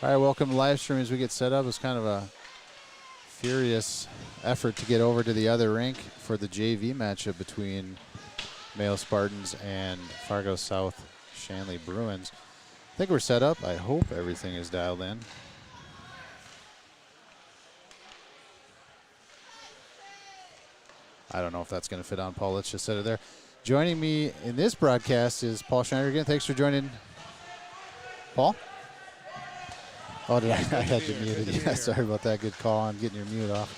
All right, welcome to live stream as we get set up. It's kind of a furious effort to get over to the other rink for the JV matchup between Mayo Spartans and Fargo South Shanley Bruins. I think we're set up. I hope everything is dialed in. I don't know if that's going to fit on Paul. Let's just set it there. Joining me in this broadcast is Paul Schneider again. Thanks for joining, Paul. Oh, did I had you muted. Yeah, sorry about that. Good call on getting your mute off.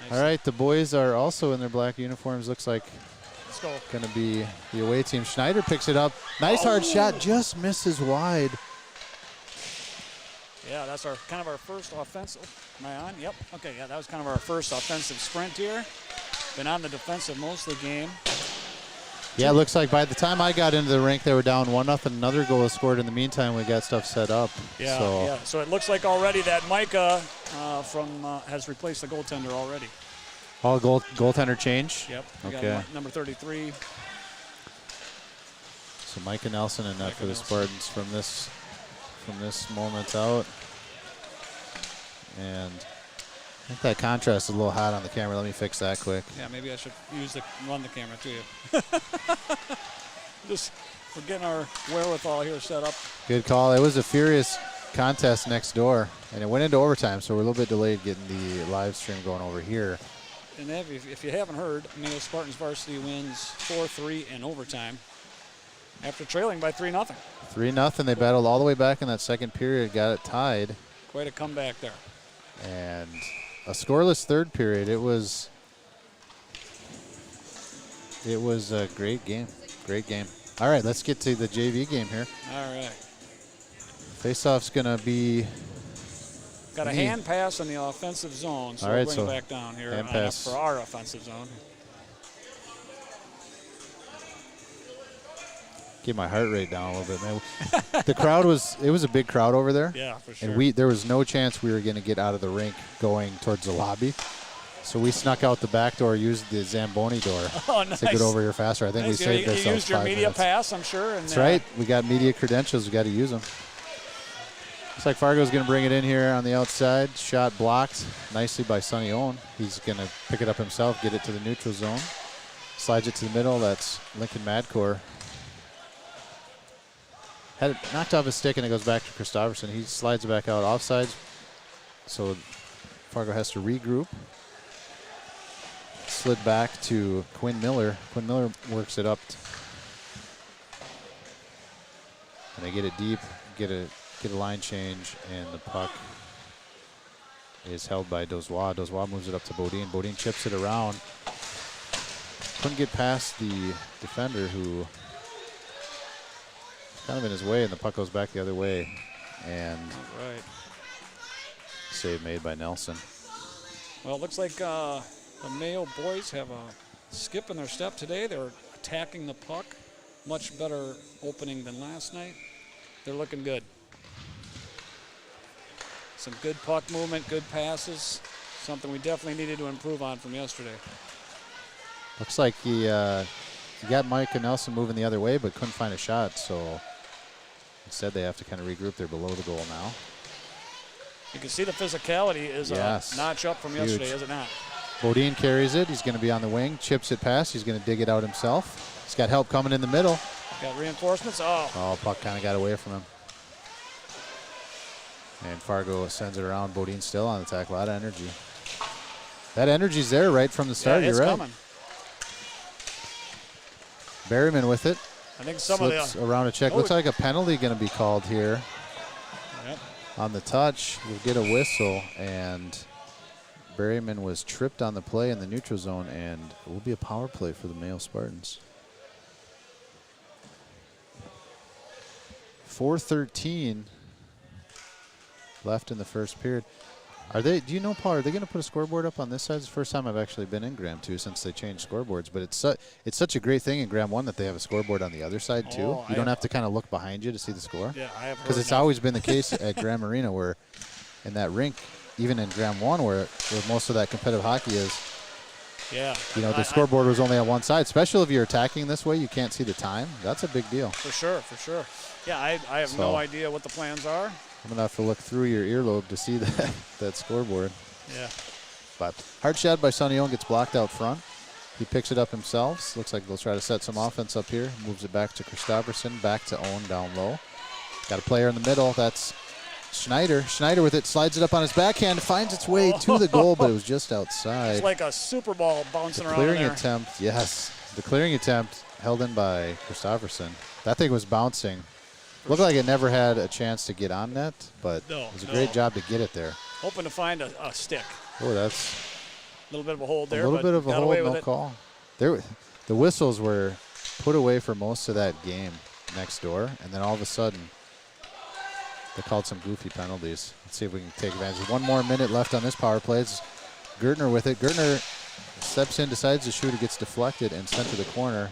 Nice. All right, the boys are also in their black uniforms. Looks like let's go. Going to be the away team. Schneider picks it up. Nice hard shot, just misses wide. Yeah, that's our kind of our first offensive. Am I on? Yep. Okay, yeah, that was kind of our first offensive sprint here. Been on the defensive most of the game. Yeah, it looks like by the time I got into the rink, they were down 1-0. Another goal was scored. In the meantime, we got stuff set up. Yeah, so it looks like already that Micah has replaced the goaltender already. All goaltender change? Yep. Okay. Got number 33. So Micah Nelson in net for the Spartans from this moment out. And I think that contrast is a little hot on the camera. Let me fix that quick. Yeah, maybe I should run the camera to you. We're getting our wherewithal here set up. Good call. It was a furious contest next door, and it went into overtime, so we're a little bit delayed getting the live stream going over here. And if you haven't heard, Mayo Spartans varsity wins 4-3 in overtime after trailing by 3-0. 3-0. They battled all the way back in that second period, got it tied. Quite a comeback there. And a scoreless third period. It was a great game. Great game. All right, let's get to the JV game here. All right. Faceoff's going to be got a hand pass in the offensive zone, so all right, we're going back down here for our offensive zone. Get my heart rate down a little bit, man. The crowd it was a big crowd over there. Yeah, for sure. And there was no chance we were going to get out of the rink going towards the lobby. So we snuck out the back door, used the Zamboni door nice. to get over here faster. I think we saved ourselves 5 minutes. You used your media pass, I'm sure. And that's right. We got media credentials. We got to use them. Looks like Fargo's going to bring it in here on the outside. Shot blocked nicely by Sonny Owen. He's going to pick it up himself, get it to the neutral zone. Slides it to the middle. That's Lincoln Madcore. Had it knocked off his stick, and it goes back to Christofferson. He slides back out offsides, so Fargo has to regroup. Slid back to Quinn Miller. Quinn Miller works it up. And they get it deep, get a line change, and the puck is held by Dozois. Dozois moves it up to Bodine. Bodine chips it around. Couldn't get past the defender, who kind of in his way, and the puck goes back the other way. And save made by Nelson. Well, it looks like the Mayo boys have a skip in their step today. They're attacking the puck. Much better opening than last night. They're looking good. Some good puck movement, good passes. Something we definitely needed to improve on from yesterday. Looks like he got Mike and Nelson moving the other way, but couldn't find a shot, so instead they have to kind of regroup. They're below the goal now. You can see the physicality is a notch up from yesterday, is it not? Bodine carries it. He's going to be on the wing, chips it past. He's going to dig it out himself. He's got help coming in the middle. Got reinforcements. Puck kind of got away from him. And Fargo sends it around. Bodine still on the attack. A lot of energy. That energy's there right from the start. Yeah, it's You're right. coming. Berryman with it. I think some of the around a check. Looks like a penalty going to be called here. Yep. On the touch, we'll get a whistle, and Berryman was tripped on the play in the neutral zone, and it will be a power play for the Mayo Spartans. 4:13 left in the first period. Do you know, Paul, are they going to put a scoreboard up on this side? It's the first time I've actually been in Gram 2 since they changed scoreboards, but it's such a great thing in Gram 1 that they have a scoreboard on the other side too. You don't have to kind of look behind you to see the score. Yeah, I have. Because it's always been the case at Gram Arena, where in that rink, even in Gram 1 where most of that competitive hockey is, Yeah. You know, the scoreboard was only on one side. Especially if you're attacking this way, you can't see the time. That's a big deal. For sure, for sure. Yeah, I have no idea what the plans are. I'm going to have to look through your earlobe to see that scoreboard. Yeah. But hard shot by Sonny Owen, gets blocked out front. He picks it up himself. Looks like they'll try to set some offense up here. Moves it back to Christopherson, back to Owen down low. Got a player in the middle. That's Schneider. Schneider with it, slides it up on his backhand, finds its way to the goal, but it was just outside. It's like a Super Ball bouncing around Clearing there. attempt, yes. The clearing attempt held in by Christopherson. That thing was bouncing. Looked like it never had a chance to get on net, but it was a great job to get it there. Hoping to find a stick. Oh, that's a little bit of a hold there. A little bit of a hold, no it. call. The whistles were put away for most of that game next door, and then all of a sudden, they called some goofy penalties. Let's see if we can take advantage. 1 more minute left on this power play. It's Gertner with it. Gertner steps in, decides to shoot. It gets deflected and sent to the corner,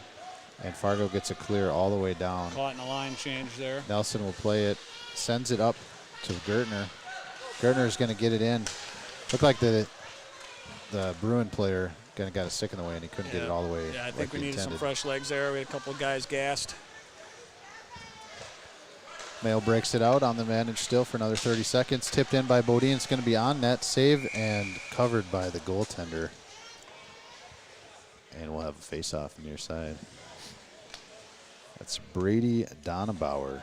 and Fargo gets a clear all the way down. Caught in a line change there. Nelson will play it, sends it up to Gertner. Gertner is going to get it in. Looked like the Bruin player got a stick in the way, and he couldn't get it all the way. Yeah, I think we needed some fresh legs there. We had a couple of guys gassed. Mayo breaks it out on the advantage still for another 30 seconds. Tipped in by Bodine. It's going to be on net. Save and covered by the goaltender. And we'll have a face-off near side. That's Brady Donabauer.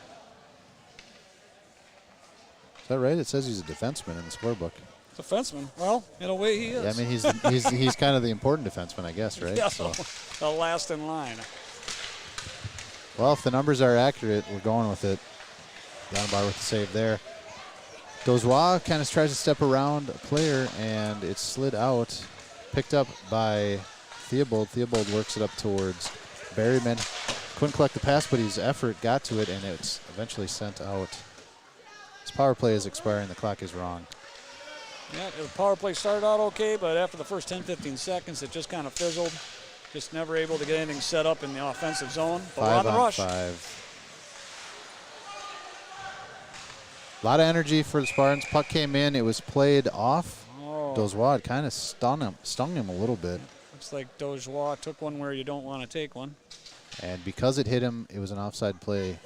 Is that right? It says he's a defenseman in the scorebook. Defenseman? Well, in a way he is. Yeah, I mean, he's kind of the important defenseman, I guess, right? Yeah, so. The last in line. Well, if the numbers are accurate, we're going with it. Donabauer with the save there. Dozois kind of tries to step around a player, and it's slid out. Picked up by Theobald. Theobald works it up towards Berryman. Couldn't collect the pass, but his effort got to it, and it's eventually sent out. This power play is expiring. The clock is wrong. Yeah, the power play started out okay, but after the first 10, 15 seconds, it just kind of fizzled. Just never able to get anything set up in the offensive zone. But we're on the rush. 5-on-5. A lot of energy for the Spartans. Puck came in. It was played off. Dozois kind of stung him a little bit. Looks like Dozois took one where you don't want to take one. And because it hit him, it was an offside play.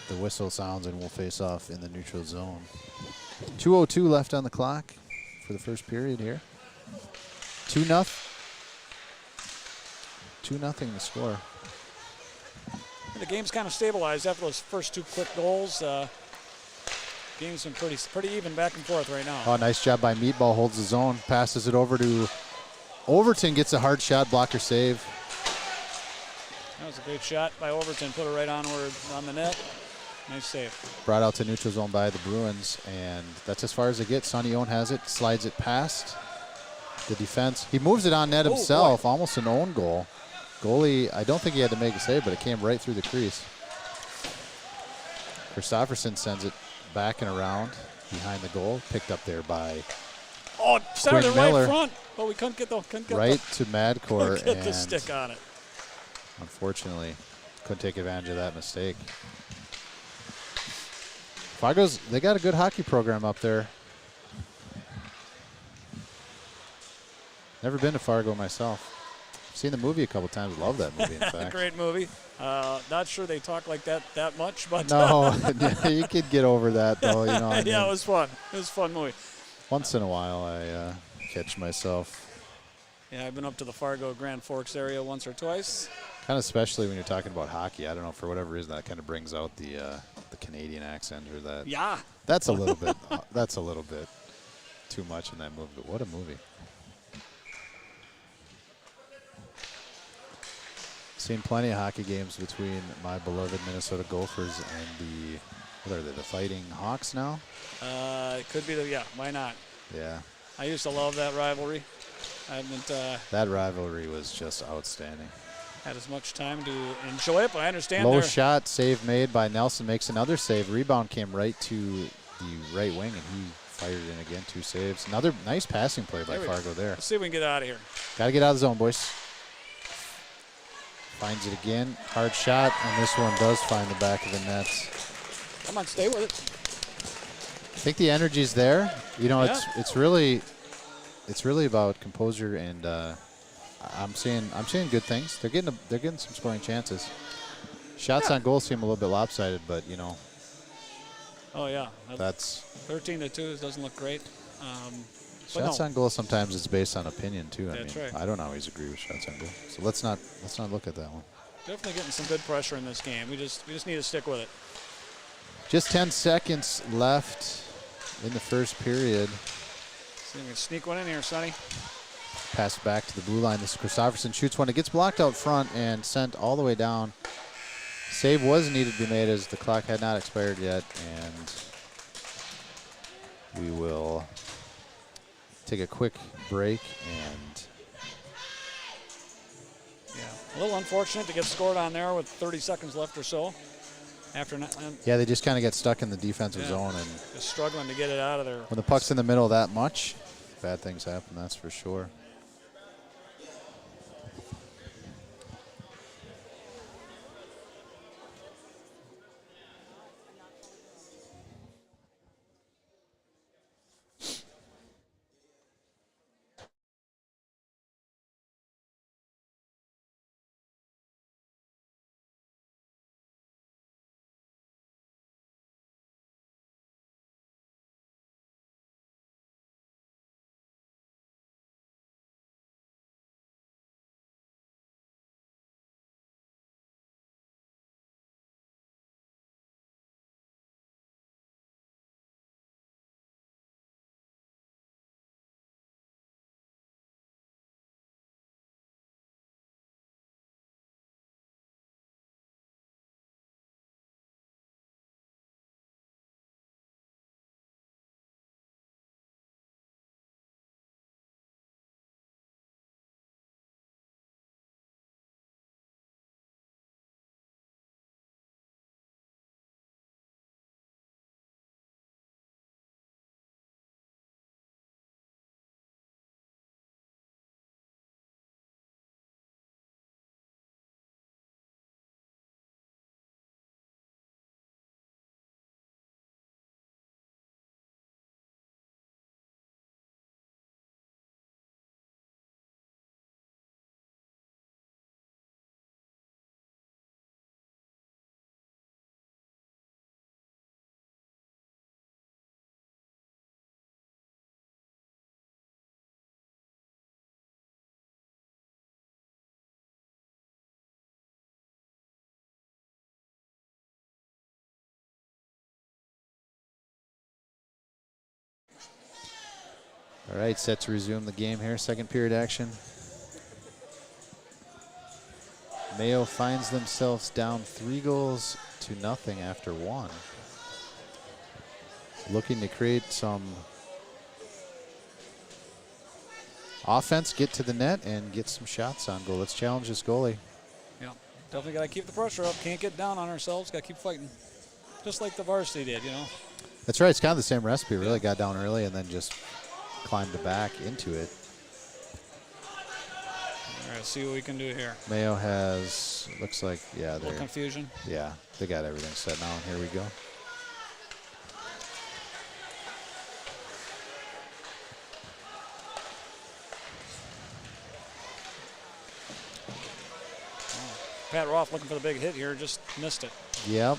The whistle sounds and we'll face off in the neutral zone. 2:02 left on the clock for the first period here. 2-0. 2-0 the score. The game's kind of stabilized after those first 2 quick goals. Game's been pretty even back and forth right now. Oh, nice job by Meatball. Holds the zone. Passes it over to Overton. Gets a hard shot. Blocker save. That was a great shot by Overton. Put it right on the net. Nice save. Brought out to neutral zone by the Bruins, and that's as far as they get. Sonny Owen has it. Slides it past the defense. He moves it on net himself. Boy. Almost an own goal. Goalie, I don't think he had to make a save, but it came right through the crease. Christopherson sends it back and around behind the goal, picked up there by started right front. But we couldn't get to Madcore, get the stick on it. Unfortunately, couldn't take advantage of that mistake. Fargo's, they got a good hockey program up there. Never been to Fargo myself. Seen the movie a couple times. Love that movie, in fact. Great movie. Not sure they talk like that much, but no, you could get over that though. You know. Yeah, it was fun. It was a fun movie. Once in a while, I catch myself. Yeah, I've been up to the Fargo Grand Forks area once or twice. Kind of especially when you're talking about hockey. I don't know, for whatever reason, that kind of brings out the Canadian accent or that. Yeah. That's a little bit. That's a little bit too much in that movie. But what a movie. Seen plenty of hockey games between my beloved Minnesota Gophers and what are they, the Fighting Hawks now? It could be why not? Yeah. I used to love that rivalry. I haven't. That rivalry was just outstanding. Had as much time to enjoy it, but I understand. Low shot, save made by Nelson, makes another save. Rebound came right to the right wing, and he fired it in again. 2 saves. Another nice passing play by Fargo there. Let's see if we can get out of here. Got to get out of the zone, boys. Finds it again. Hard shot, and this one does find the back of the net. Come on, stay with it. I think the energy's there. You know, it's really about composure, and I'm seeing good things. They're getting some scoring chances. Shots on goal seem a little bit lopsided, but you know. Oh yeah. That's 13-2 doesn't look great. Shots on goal sometimes it's based on opinion too. That's right. I don't always agree with shots on goal. So let's not look at that one. Definitely getting some good pressure in this game. We just need to stick with it. Just 10 seconds left in the first period. See if we can sneak one in here, Sonny. Pass back to the blue line. This is Christopherson shoots one. It gets blocked out front and sent all the way down. Save was needed to be made as the clock had not expired yet, and we will take a quick break. And yeah, a little unfortunate to get scored on there with 30 seconds left or so. After yeah, they just kind of get stuck in the defensive zone and just struggling to get it out of there. When the puck's in the middle that much, bad things happen. That's for sure. All right, set to resume the game here. Second period action. Mayo finds themselves down 3-0 after one. Looking to create some offense, get to the net, and get some shots on goal. Let's challenge this goalie. Yeah, definitely got to keep the pressure up. Can't get down on ourselves. Got to keep fighting. Just like the varsity did, you know. That's right. It's kind of the same recipe. Really got down early and then just climbed back into it. All right, see what we can do here. Mayo has, looks like, yeah. A little confusion. Yeah, they got everything set now, and here we go. Pat Roth looking for the big hit here, just missed it. Yep.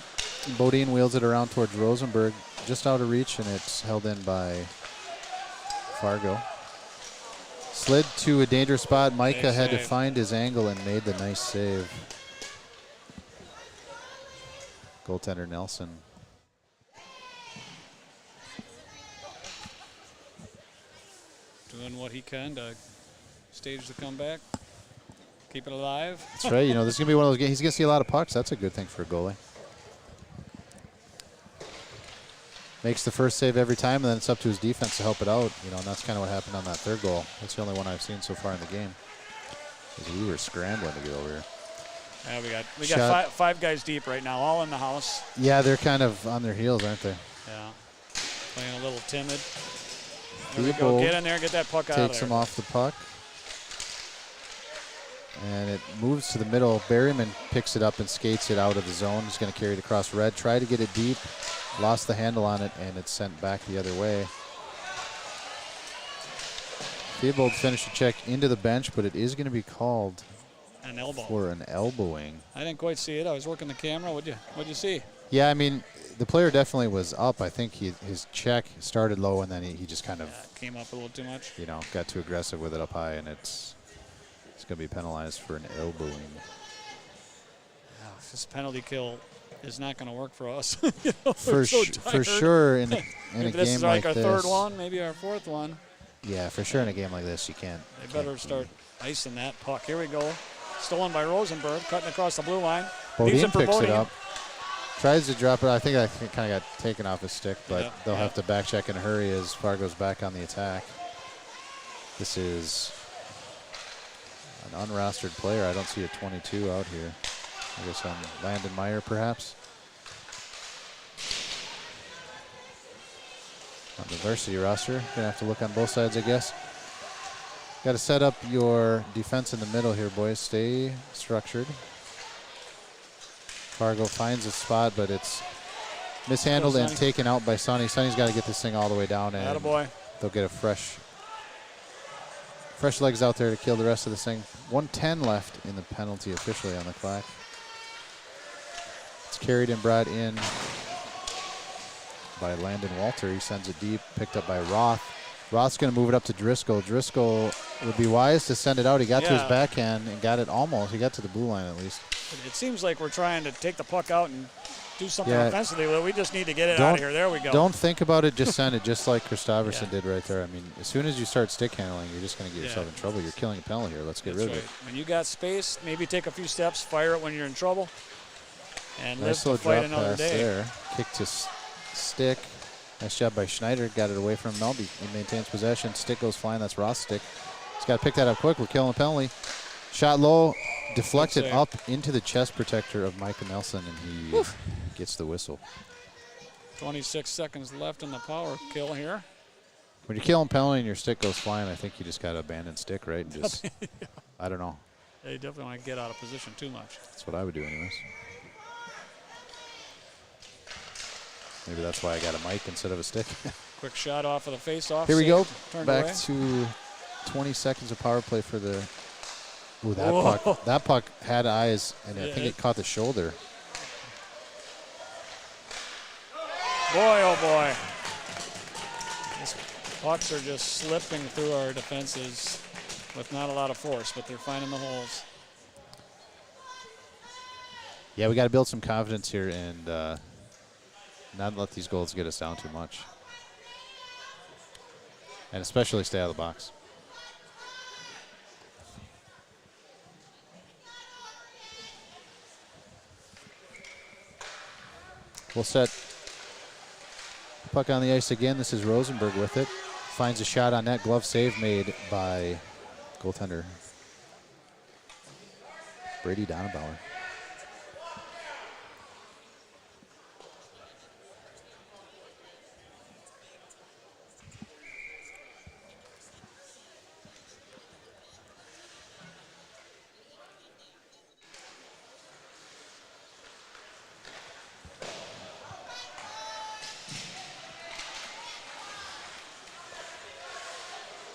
Bodine wheels it around towards Rosenberg, just out of reach, and it's held in by Fargo. Slid to a dangerous spot. Micah had to find his angle and made the nice save. Goaltender Nelson. Doing what he can to stage the comeback. Keep it alive. That's right. You know, this is going to be one of those games. He's going to see a lot of pucks. That's a good thing for a goalie. Makes the first save every time, and then it's up to his defense to help it out. You know, and that's kind of what happened on that third goal. That's the only one I've seen so far in the game. We were scrambling to get over here. Yeah, we got five guys deep right now, all in the house. Yeah, they're kind of on their heels, aren't they? Yeah, playing a little timid. There we go. Get in there, get that puck out of there. Takes him off the puck. And it moves to the middle. Berryman picks it up and skates it out of the zone. He's going to carry it across red. Try to get it deep. Lost the handle on it, and it's sent back the other way. Theobald finished a check into the bench, but it is going to be called An elbow. for an elbowing. I didn't quite see it. I was working the camera. What'd you see? Yeah, I mean, the player definitely was up. I think his check started low, and then he just kind of came up a little too much. Got too aggressive with it up high, and it's going to be penalized for an elbowing. This penalty kill is not going to work for us. For sure, in a game this is like our this. third one, maybe our fourth one. Yeah, for sure in a game like this, you can't. They better start icing that puck. Here we go. Stolen by Rosenberg, cutting across the blue line. Bodine picks it up. Tries to drop it. I think that kind of got taken off his stick, but they'll have to back check in a hurry as Fargo's back on the attack. This is an unrostered player. I don't see a 22 out here. I guess on Landon Meyer, perhaps. On the varsity roster. Going to have to look on both sides, I guess. Got to set up your defense in the middle here, boys. Stay structured. Fargo finds a spot, but it's mishandled and taken out by Sonny. Sonny's got to get this thing all the way down, and they'll get a fresh legs out there to kill the rest of this thing. 1:10 left in the penalty officially on the clock. It's carried and brought in by Landon Walter. He sends it deep, picked up by Roth. Roth's going to move it up to Driscoll. Driscoll would be wise to send it out. He got to his backhand and got it almost. He got to the blue line at least. It seems like we're trying to take the puck out and do something offensively. Well, we just need to get it out of here. There we go. Don't think about it. Just send it, just like Christopherson did right there. I mean, as soon as you start stick handling, you're just going to get yourself in trouble. You're killing a penalty here. Let's get rid of it. When you got space, maybe take a few steps, fire it when you're in trouble, and nice live to fight drop another pass day. there. Kick to stick. Nice job by Schneider. Got it away from Melby. He maintains possession. Stick goes flying. That's Roth's stick. He's got to pick that up quick. We're killing a penalty. Shot low, deflected up into the chest protector of Micah Nelson, and he gets the whistle. 26 seconds left in the power kill here. When you're killing penalty and your stick goes flying, I think you just got to abandon stick, right? And just, I don't know. They definitely want to get out of position too much. That's what I would do anyways. Maybe that's why I got a mic instead of a stick. Quick shot off of the face-off. Here we go. Back away. To 20 seconds of power play for the. Ooh, that puck. That puck had eyes, and I think it caught the shoulder. Boy, oh boy. These pucks are just slipping through our defenses with not a lot of force, but they're finding the holes. Yeah, we got to build some confidence here and not let these goals get us down too much. And especially stay out of the box. We'll set puck on the ice again. This is Rosenberg with it. Finds a shot on net. Glove save made by goaltender Brady Donabauer.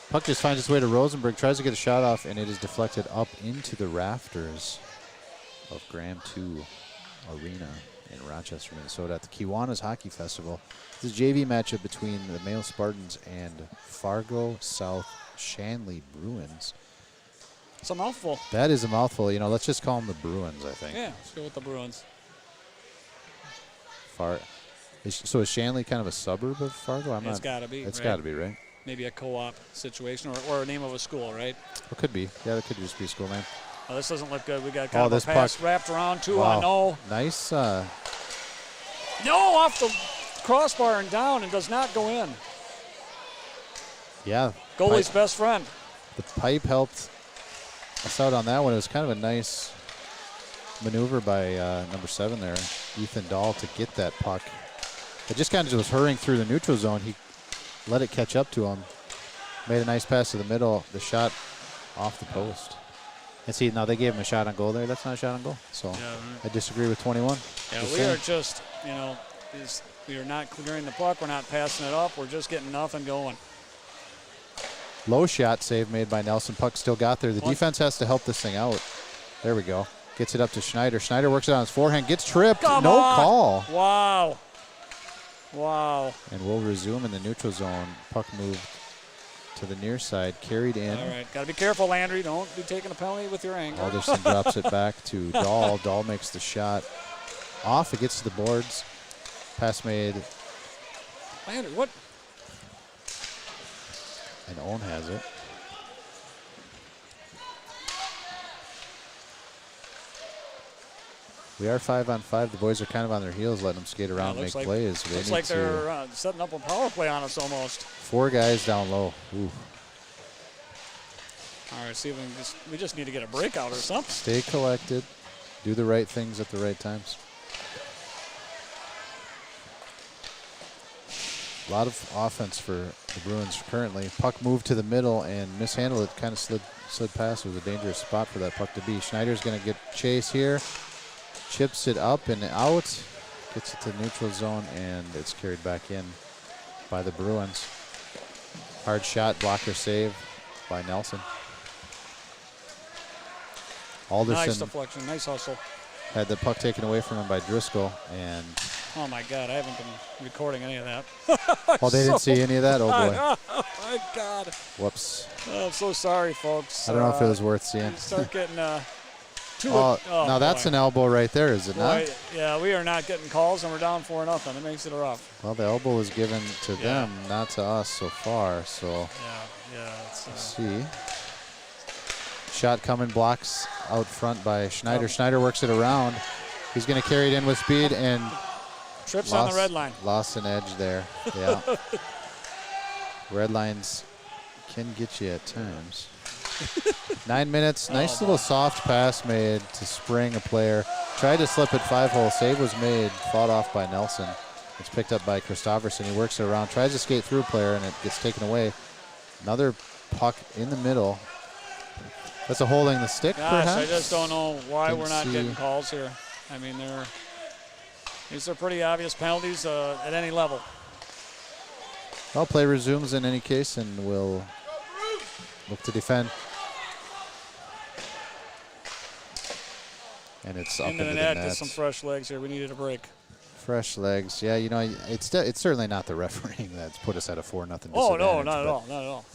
Puck just finds its way to Rosenberg, tries to get a shot off, and it is deflected up into the rafters of Graham 2 Arena in Rochester, Minnesota at the Kiwanis Hockey Festival. This is a JV matchup between the Mayo Spartans and Fargo South Shanley Bruins. It's a mouthful. That is a mouthful. You know, let's just call them the Bruins, I think. Yeah, let's go with the Bruins. So is Shanley kind of a suburb of Fargo? It's got to be. It's got to be, right? Maybe a co-op situation or a name of a school, right? It could be. Yeah, it could just be a school name. Oh, this doesn't look good. We got kind of a pass puck wrapped around, 2-on, no. Nice. No, off the crossbar and down and does not go in. Yeah. Goalie's best friend. The pipe helped us out on that one. It was kind of a nice maneuver by number 7 there, Ethan Dahl, to get that puck. It just kind of was hurrying through the neutral zone. He let it catch up to him. Made a nice pass to the middle. The shot off the post. And see, now they gave him a shot on goal there. That's not a shot on goal. So I disagree with 21. Yeah, we are just, you know, we are not clearing the puck. We're not passing it up. We're just getting nothing going. Low shot save made by Nelson. Puck still got there. The defense has to help this thing out. There we go. Gets it up to Schneider. Schneider works it on his forehand. Gets tripped. Come no on. call. Wow. Wow. And we'll resume in the neutral zone. Puck moved to the near side. Carried in. All right. Got to be careful, Landry. Don't be taking a penalty with your anger. Alderson drops it back to Dahl. Dahl makes the shot off. It gets to the boards. Pass made. Landry, what? And Owen has it. We are 5-on-5. The boys are kind of on their heels, letting them skate around and make plays. Looks like they're setting up a power play on us almost. 4 guys down low. Ooh. All right, see if we just need to get a breakout or something. Stay collected. Do the right things at the right times. A lot of offense for the Bruins currently. Puck moved to the middle and mishandled it. Kind of slid past. It was a dangerous spot for that puck to be. Schneider's going to get chase here. Chips it up and out. Gets it to the neutral zone, and it's carried back in by the Bruins. Hard shot, blocker save by Nelson. Alderson. Nice deflection, nice hustle. Had the puck taken away from him by Driscoll, and oh my God, I haven't been recording any of that. well, they didn't see any of that. Oh boy. Oh my God. Whoops. Oh, I'm so sorry, folks. I don't know if it was worth seeing. Start getting now that's an elbow right there, is it not? Yeah, we are not getting calls, and we're down 4-0. It makes it rough. Well, the elbow was given to them, not to us so far. So yeah. Let's see. Shot coming, blocks out front by Schneider. Schneider works it around. He's going to carry it in with speed and trips on the red line. Lost an edge there. Yeah. Red lines can get you at times. 9 minutes. Nice little soft pass made to spring a player. Tried to slip it 5-hole. Save was made. Fought off by Nelson. It's picked up by Christofferson. He works it around. Tries to skate through a player, and it gets taken away. Another puck in the middle. That's a holding the stick, perhaps? I just don't know why we're not getting calls here. I mean, these are pretty obvious penalties at any level. Well, play resumes in any case, and we'll look to defend. And it's up into the net. Get some fresh legs here. We needed a break. Fresh legs. Yeah, you know, it's certainly not the refereeing that's put us at a 4-0 disadvantage. Oh, no, not at all. Not at all.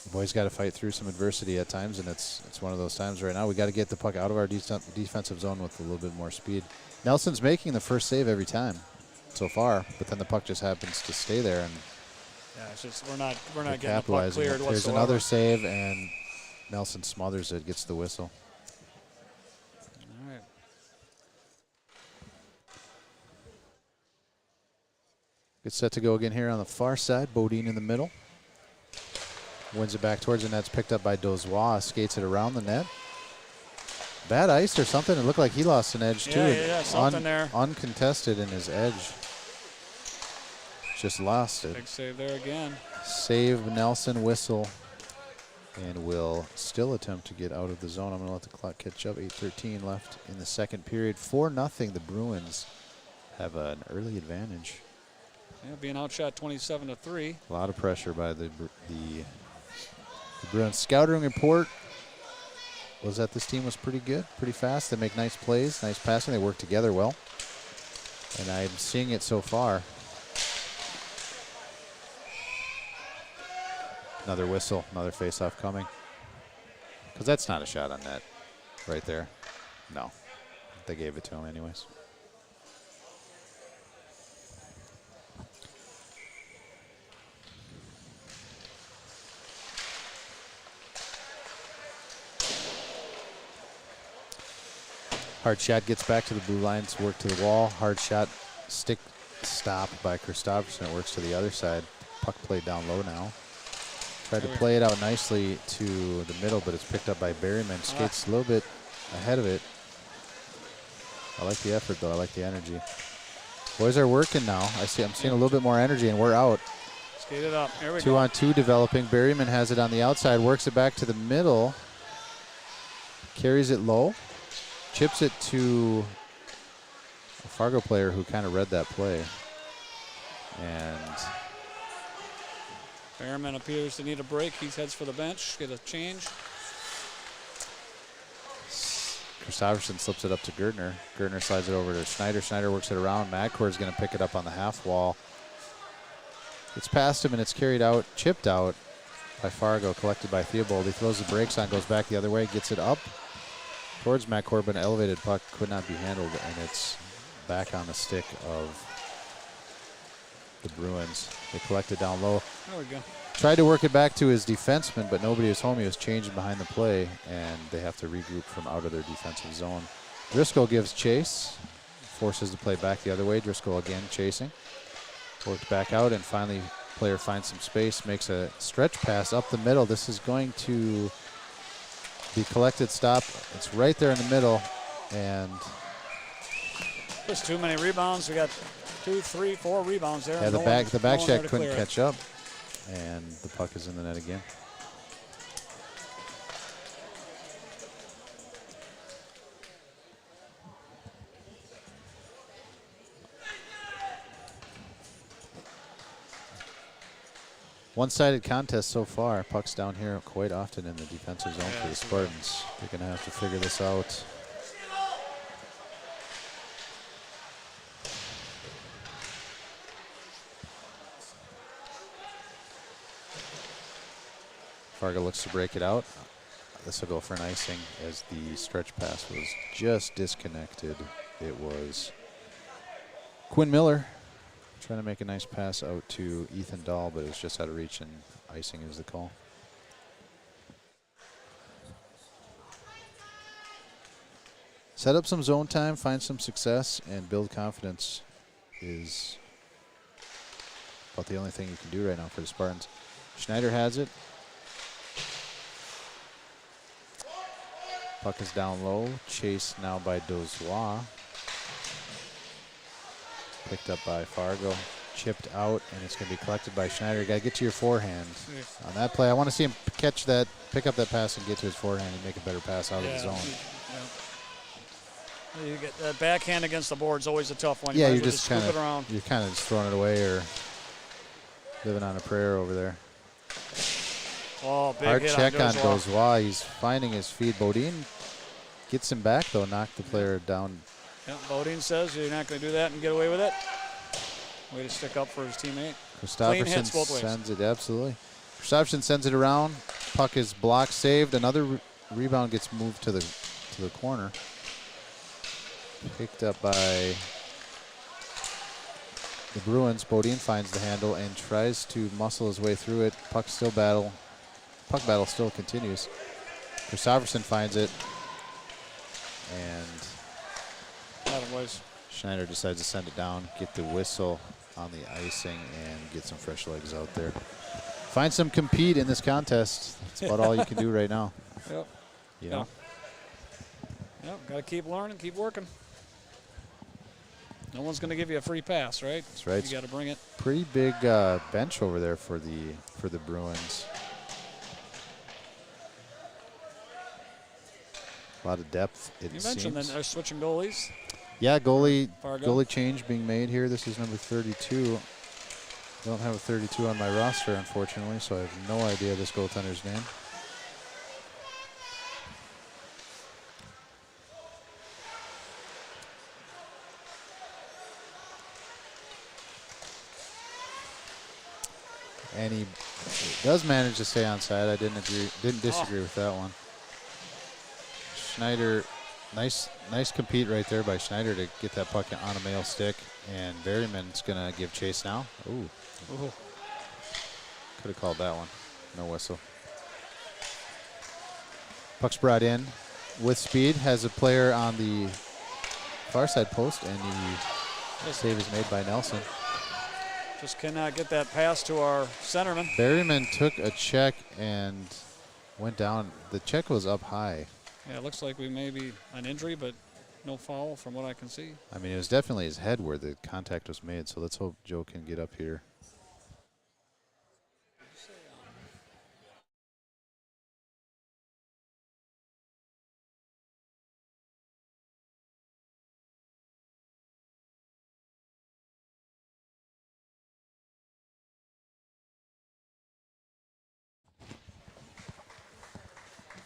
The boys got to fight through some adversity at times, and it's one of those times right now. We got to get the puck out of our defensive zone with a little bit more speed. Nelson's making the first save every time so far, but then the puck just happens to stay there, and yeah, it's just we're not getting the puck cleared whatsoever. There's another save, and Nelson smothers it, gets the whistle. All right. Gets set to go again here on the far side. Bodine in the middle. Wins it back towards the net. It's picked up by Dozois. Skates it around the net. Bad ice or something. It looked like he lost an edge, too. Yeah, something there. Uncontested in his edge. Just lost it. Big save there again. Save Nelson, whistle. And will still attempt to get out of the zone. I'm going to let the clock catch up. 8:13 left in the second period. 4-0. The Bruins have an early advantage. Yeah, being outshot 27-3. A lot of pressure by the Bruins. Scouting report was that this team was pretty good, pretty fast. They make nice plays, nice passing. They work together well. And I'm seeing it so far. Another whistle, another face-off coming. Because that's not a shot on net right there. No. They gave it to him anyways. Hard shot gets back to the blue lines, work to the wall. Hard shot, stick stop by Christofferson. It works to the other side. Puck played down low now. Tried to play it out nicely to the middle, but it's picked up by Berryman. Skates a little bit ahead of it. I like the effort, though. I like the energy. Boys are working now. I'm seeing a little bit more energy, and we're out. Skate it up. Here we go. 2-on-2 developing. Berryman has it on the outside, works it back to the middle, carries it low. Chips it to a Fargo player who kind of read that play. And Behrman appears to need a break. He heads for the bench, get a change. Christopherson slips it up to Gertner. Gertner slides it over to Schneider. Schneider works it around. Madcourt is going to pick it up on the half wall. It's past him and it's carried out, chipped out by Fargo, collected by Theobald. He throws the brakes on, goes back the other way, gets it up towards Madcourt, but an elevated puck could not be handled, and it's back on the stick of the Bruins. They collect it down low. There we go. Tried to work it back to his defenseman, but nobody was home. He was changing behind the play, and they have to regroup from out of their defensive zone. Driscoll gives chase, forces the play back the other way. Driscoll again chasing. Worked back out, and finally player finds some space, makes a stretch pass up the middle. This is going to be collected, stop. It's right there in the middle, and just too many rebounds. We got 2, 3, 4 rebounds there. yeah, the back check couldn't catch up, and the puck is in the net again. One-sided contest so far. Pucks down here quite often in the defensive zone for the Spartans. They're going to have to figure this out. Fargo looks to break it out. This will go for an icing as the stretch pass was just disconnected. It was Quinn Miller trying to make a nice pass out to Ethan Dahl, but it was just out of reach, and icing is the call. Set up some zone time, find some success, and build confidence is about the only thing you can do right now for the Spartans. Schneider has it. Puck is down low. Chased now by Dozois. Picked up by Fargo. Chipped out, and it's going to be collected by Schneider. You got to get to your forehand on that play. I want to see him catch that, pick up that pass, and get to his forehand and make a better pass out of the zone. Yeah. You get that backhand against the board is always a tough one. Yeah, you're just kind of just throwing it away or living on a prayer over there. Oh, big hard hit check on Dozois. Dozois. He's finding his feet. Bodine gets him back though, knocked the player down. Yeah, Bodine says you're not going to do that and get away with it. Way to stick up for his teammate. Christopherson sends it, absolutely. Christopherson sends it around. Puck is blocked, saved. Another rebound gets moved to the corner. Picked up by the Bruins. Bodine finds the handle and tries to muscle his way through it. Puck battle still continues. Christopherson finds it, and Schneider decides to send it down, get the whistle on the icing, and get some fresh legs out there. Find some compete in this contest. That's about all you can do right now. Yep. You know? Yep, got to keep learning, keep working. No one's going to give you a free pass, right? That's right. You got to bring it. Pretty big bench over there for the Bruins. A lot of depth, it seems. You mentioned that they're switching goalies. Yeah, goalie Fargo. change being made here. This is number 32. Don't have a 32 on my roster, unfortunately, so I have no idea this goaltender's name. And he does manage to stay on side. I didn't disagree with that one. Schneider, nice compete right there by Schneider to get that puck on a male stick. And Berryman's going to give chase now. Ooh. Could have called that one. No whistle. Puck's brought in with speed. Has a player on the far side post, and the save is made by Nelson. Just cannot get that pass to our centerman. Berryman took a check and went down. The check was up high. Yeah, it looks like we may be an injury, but no foul from what I can see. I mean, it was definitely his head where the contact was made, so let's hope Joe can get up here.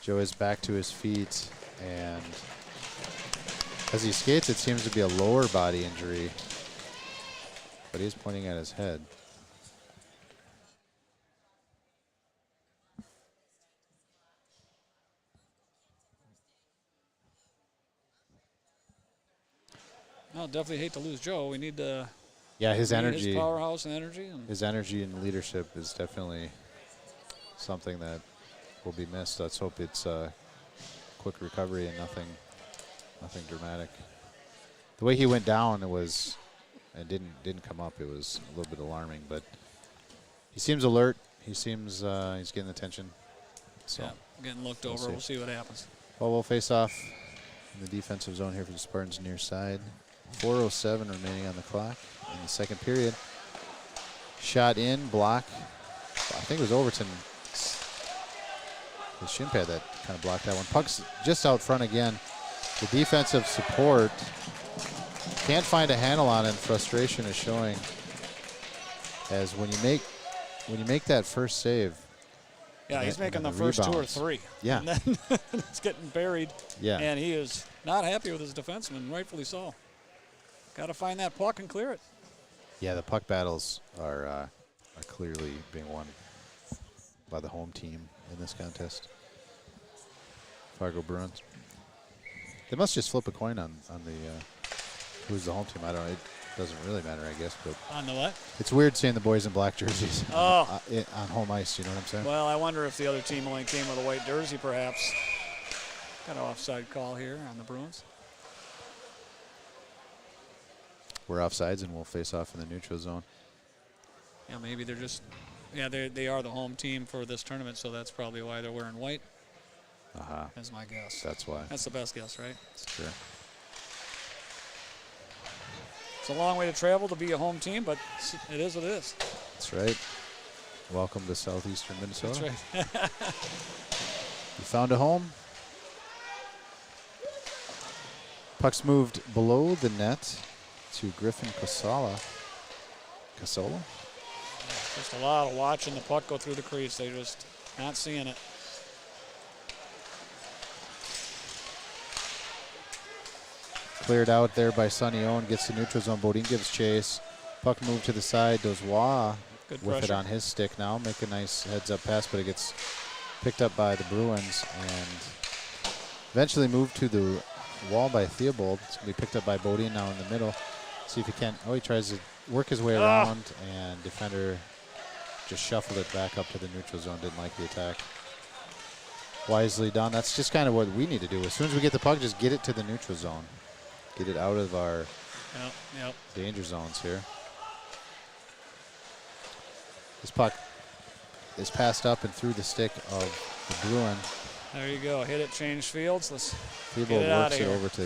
Joe is back to his feet, and as he skates, it seems to be a lower body injury, but he's pointing at his head. I'll definitely hate to lose Joe. We need to. Yeah, his energy. His powerhouse and energy. And his energy and leadership is definitely something that will be missed. Let's hope it's a quick recovery and nothing dramatic. The way he went down, it didn't come up. It was a little bit alarming, but he seems alert. He seems he's getting attention. So yeah, getting looked over. We'll see what happens. Well, we'll face off in the defensive zone here for the Spartans near side. 4:07 remaining on the clock in the second period. Shot in, block. I think it was Overton. His shin pad that kind of blocked that one. Puck's just out front again. The defensive support can't find a handle on it, and frustration is showing. As when you make that first save. Yeah, he's making the first rebounds. 2 or 3. Yeah. And then it's getting buried. Yeah. And he is not happy with his defenseman, rightfully so. Got to find that puck and clear it. Yeah, the puck battles are clearly being won by the home team in this contest. Fargo Bruins. They must just flip a coin on the who's the home team. I don't know. It doesn't really matter, I guess. But on the what? It's weird seeing the boys in black jerseys on home ice. You know what I'm saying? Well, I wonder if the other team only came with a white jersey, perhaps. Got an offside call here on the Bruins. We're offsides, and we'll face off in the neutral zone. Yeah, maybe they're just, they are the home team for this tournament, so that's probably why they're wearing white. That's my guess. That's why. That's the best guess, right? Sure. It's a long way to travel to be a home team, but it is what it is. That's right. Welcome to southeastern Minnesota. That's right. You found a home. Puck's moved below the net to Griffin Casola. Casola? Just a lot of watching the puck go through the crease. They're just not seeing it. Cleared out there by Sonny Owen. Gets the neutral zone. Bodine gives chase. Puck moved to the side. Dozois with it on his stick now. Make a nice heads-up pass, but it gets picked up by the Bruins and eventually moved to the wall by Theobald. It's going to be picked up by Bodine now in the middle. See if he can. Oh, he tries to work his way around, and defender just shuffled it back up to the neutral zone. Didn't like the attack. Wisely done. That's just kind of what we need to do. As soon as we get the puck, just get it to the neutral zone. Get it out of our danger zones here. This puck is passed up and through the stick of the Bruin. There you go. Hit it, change fields. Let's Theobald get it out works of it here. over to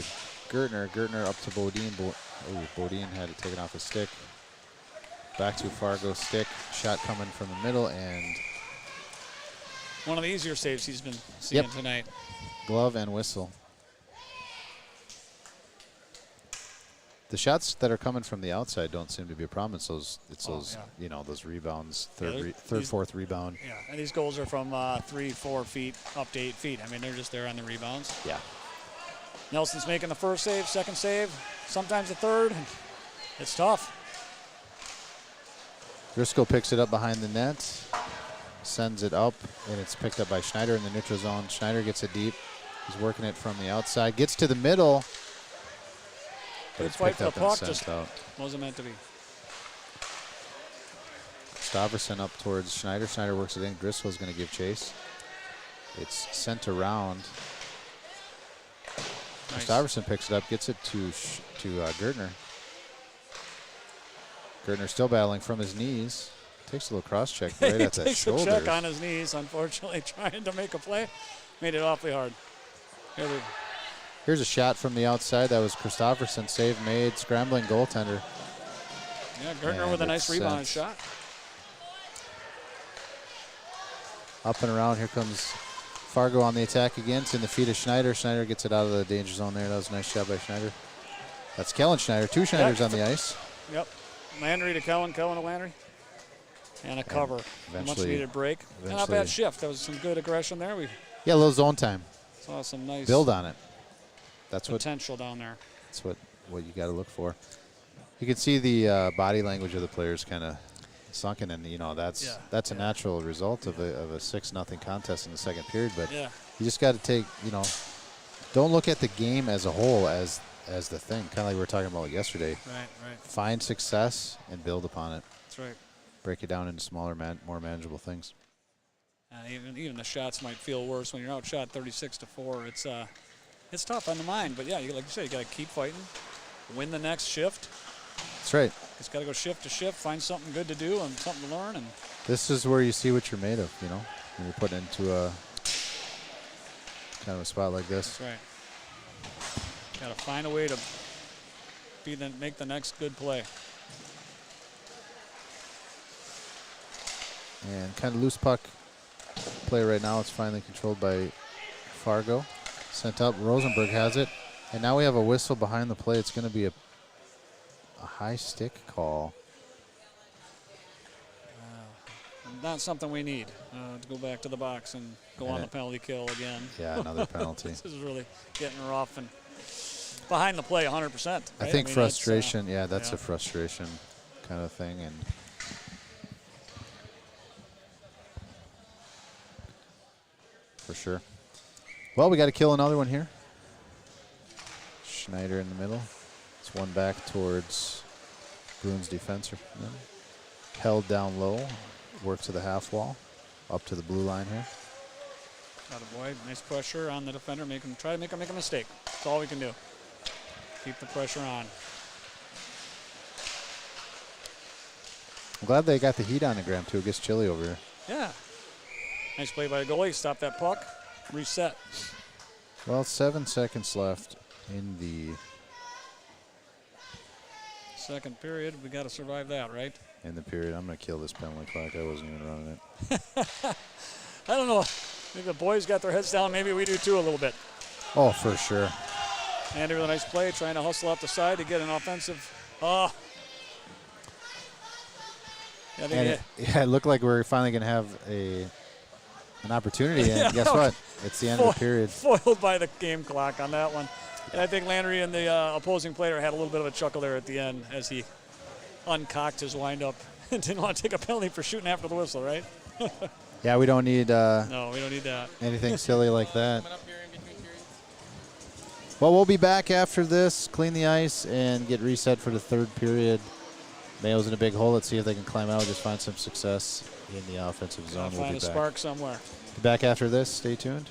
Gertner. Gertner up to Bodine. Bodine had it taken off his stick. Back to Fargo's stick. Shot coming from the middle, and one of the easier saves he's been seeing tonight. Glove and whistle. The shots that are coming from the outside don't seem to be a problem. It's those those rebounds, fourth rebound. Yeah, and these goals are from 3-4 feet up to 8 feet. I mean, they're just there on the rebounds. Yeah. Nelson's making the first save, second save, sometimes the third. It's tough. Driscoll picks it up behind the net, sends it up, and it's picked up by Schneider in the neutral zone. Schneider gets it deep. He's working it from the outside. Gets to the middle. But it's fight picked for the up puck, and just sent out. wasn't meant to be. Staverson up towards Schneider. Schneider works it in. Driscoll's going to give chase. It's sent around. Nice. Staverson picks it up, gets it to Gertner. Gertner still battling from his knees. Takes a little cross check right at the shoulders. He takes a check on his knees, unfortunately, trying to make a play. Made it awfully hard. Here's a shot from the outside. That was Christopherson. Save made. Scrambling goaltender. Yeah, Gertner with a nice rebound shot. Up and around. Here comes Fargo on the attack again. It's in the feet of Schneider. Schneider gets it out of the danger zone there. That was a nice job by Schneider. That's Kellen Schneider. Two Schneiders on the ice. Yep. Landry to Kellen, Kellen to Landry. And a cover. Much needed break. Not a bad shift. There was some good aggression there. We Yeah, a little zone time. Saw some nice Build on it. That's potential down there. That's what you got to look for. You can see the body language of the players kind of sunken, and that's a natural result of a 6-0 contest in the second period. But you just got to take, don't look at the game as a whole as the thing. Kind of like we were talking about yesterday. Right. Find success and build upon it. That's right. Break it down into smaller, more manageable things. Even the shots might feel worse when you're outshot 36-4. It's tough on the mind, but like you said, you got to keep fighting, win the next shift. That's right. Just got to go shift to shift, find something good to do and something to learn. And this is where you see what you're made of, when you're put into a kind of a spot like this. That's right. Got to find a way to make the next good play. And kind of loose puck play right now. It's finally controlled by Fargo. Sent up. Rosenberg has it. And now we have a whistle behind the play. It's going to be a high stick call. Not something we need to go back to the box and go on the penalty kill again. Yeah, another penalty. This is really getting rough and behind the play 100%. Right? I think frustration, that's a frustration kind of thing. And for sure. Well, we got to kill another one here. Schneider in the middle. It's one back towards Bruins defense. Held down low. Work to the half wall. Up to the blue line here. Attaboy. Nice pressure on the defender. Try to make him make a mistake. That's all we can do. Keep the pressure on. I'm glad they got the heat on the Graham, too. It gets chilly over here. Yeah. Nice play by the goalie. Stop that puck. Reset. Well, 7 seconds left in the second period. We got to survive that, right? In the period. I'm going to kill this penalty clock. I wasn't even running it. I don't know. Maybe the boys got their heads down. Maybe we do, too, a little bit. Oh, for sure. Andy with a nice play, trying to hustle up the side to get an offensive. It looked like we were finally going to have an opportunity, and guess what? It's the end of the period. Foiled by the game clock on that one. And I think Landry and the opposing player had a little bit of a chuckle there at the end as he uncocked his windup and didn't want to take a penalty for shooting after the whistle, right? Yeah, we don't need no, we don't need that. Anything silly like that. Well, we'll be back after this, clean the ice, and get reset for the third period. Mayo's in a big hole. Let's see if they can climb out, just find some success in the offensive zone. We'll find a spark somewhere. Be back after this. Stay tuned.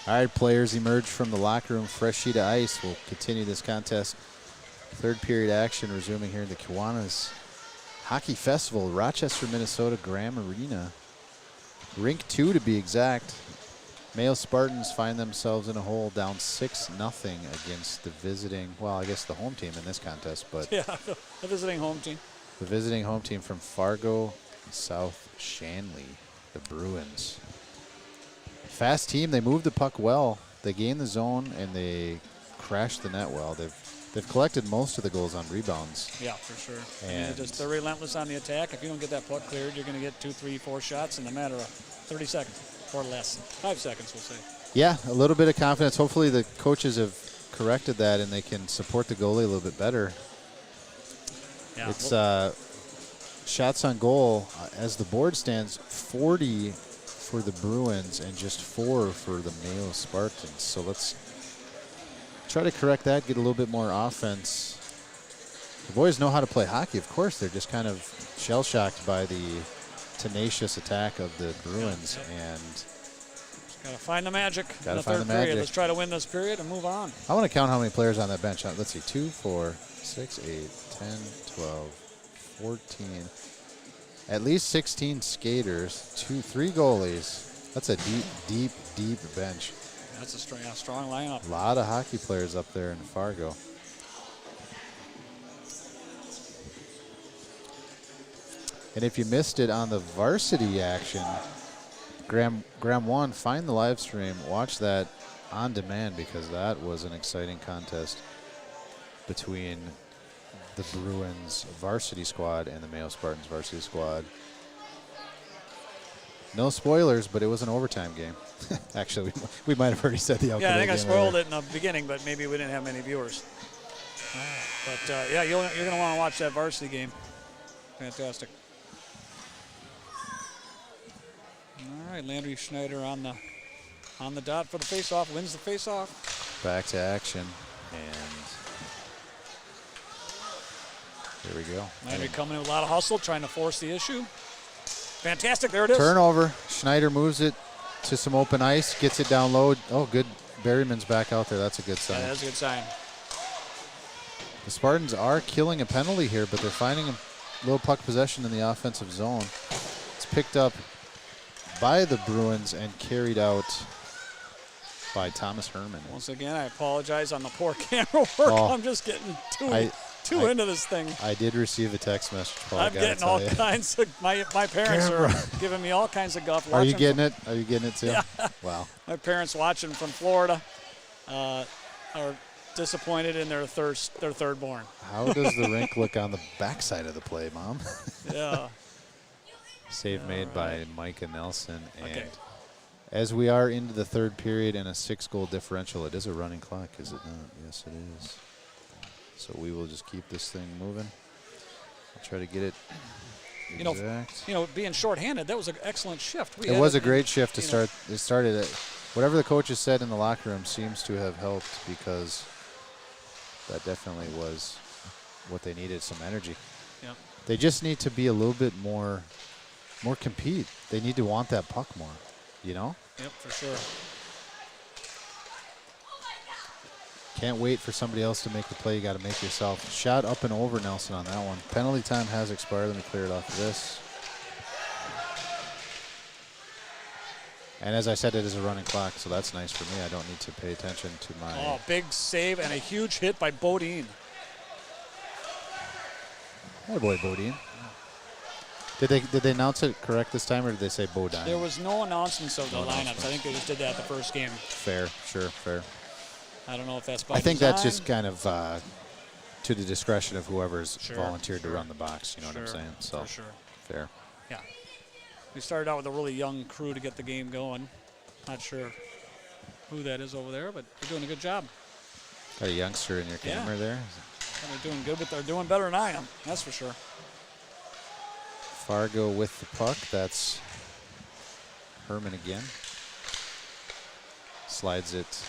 All right, players emerge from the locker room. Fresh sheet of ice. We'll continue this contest. Third period action resuming here in the Kiwanis Hockey Festival, Rochester, Minnesota, Graham Arena. Rink 2 to be exact. Mayo Spartans find themselves in a hole down 6-0 against the visiting, well, I guess the home team in this contest, but Yeah, the visiting home team. the visiting home team from Fargo, South Shanley, the Bruins. Fast team, they moved the puck well. They gained the zone and they crashed the net well. They've collected most of the goals on rebounds. Yeah, for sure. And they're relentless on the attack. If you don't get that puck cleared, you're going to get 2, 3, 4 shots in a matter of 30 seconds or less. 5 seconds, we'll say. yeah, a little bit of confidence. Hopefully the coaches have corrected that and they can support the goalie a little bit better. Yeah, It's shots on goal, as the board stands, 40 for the Bruins and just 4 for the Mayo Spartans. So let's try to correct that, get a little bit more offense. The boys know how to play hockey. Of course, they're just kind of shell-shocked by the tenacious attack of the Bruins. And got to find the magic in Gotta the find third the period. magic. Let's try to win this period and move on. I want to count how many players on that bench. Let's see, 2, 4, 6, 8, 10, 12, 14. At least 16 skaters, 2, 3 goalies. That's a deep bench. That's a strong lineup. A lot of hockey players up there in Fargo. And if you missed it on the varsity action, Graham 1, find the live stream, watch that on demand, because that was an exciting contest between the Bruins varsity squad and the Mayo Spartans varsity squad. No spoilers, but it was an overtime game. Actually, we might have already said the outcome. Yeah, I think I of the game spoiled earlier. it in the beginning, but maybe we didn't have many viewers. But yeah, you're going to want to watch that varsity game. Fantastic. All right, Landry Schneider on the dot for the faceoff, wins the faceoff. Back to action, and here we go. Landry coming in with a lot of hustle, trying to force the issue. Fantastic, there it is. Turnover. Schneider moves it to some open ice, gets it down low. Oh, good. Berryman's back out there. That's a good sign. Yeah, that's a good sign. The Spartans are killing a penalty here, but they're finding a little puck possession in the offensive zone. It's picked up by the Bruins and carried out by Thomas Herman. Once again, I apologize on the poor camera work. Oh, I'm just getting too into this thing. I did receive a text message, Paul. I'm getting all kinds of, my parents are giving me all kinds of guff. Are you getting it? Are you getting it too? Yeah. Wow. My parents watching from Florida are disappointed in their third born. How does the rink look on the backside of the play, Mom? Yeah. Save made by Micah Nelson. And Okay. as we are into the third period and a 6-goal differential, it is a running clock, is it not? Yes, it is. So we will just keep this thing moving. I'll try to get it exact. Being shorthanded, that was an excellent shift. It was a great shift to start. It started at whatever the coaches said in the locker room seems to have helped, because that definitely was what they needed, some energy. Yep. They just need to be a little bit more compete. They need to want that puck more, Yep, for sure. Can't wait for somebody else to make the play. You got to make yourself. Shot up and over Nelson on that one. Penalty time has expired. Let me clear it off of this. And as I said, it is a running clock, so that's nice for me. I don't need to pay attention to my... Oh, big save and a huge hit by Bodine. Hey, boy, Bodine. Did they announce it correct this time, or did they say Bodine? There was no announcements of the No lineups. announcements. I think they just did that the first game. Fair, sure, fair. I don't know if that's by I think that's design. just kind of to the discretion of whoever's Sure, volunteered to sure. run the box. You know what I'm saying? So For sure. fair. Yeah. We started out with a really young crew to get the game going. Not sure who that is over there, but they're doing a good job. Got a youngster in your Yeah. camera there. And they're doing good, but they're doing better than I am. That's for sure. Fargo with the puck. That's Herman again. Slides it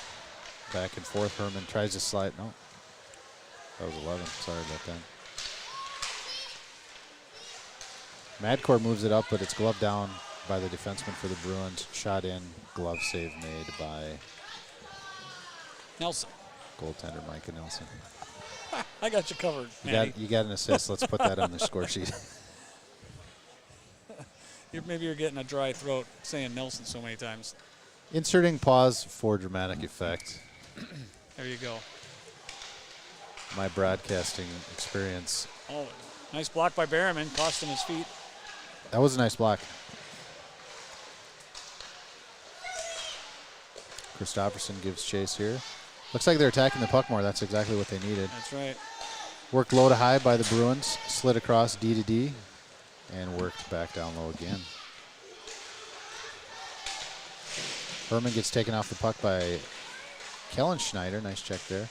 back and forth. Herman tries to slide. No. That was 11. Sorry about that. Madcore moves it up, but it's gloved down by the defenseman for the Bruins. Shot in. Glove save made by Nelson. Goaltender Micah Nelson. I got you covered, Matty. You got an assist. Let's put that on the score sheet. Maybe you're getting a dry throat saying Nelson so many times. Inserting pause for dramatic effect. There you go. My broadcasting experience. Oh, nice block by Berryman, cost him his feet. That was a nice block. Christopherson gives chase here. Looks like they're attacking the puck more. That's exactly what they needed. That's right. Worked low to high by the Bruins. Slid across D to D. And worked back down low again. Herman gets taken off the puck by Kellen Schneider. Nice check there.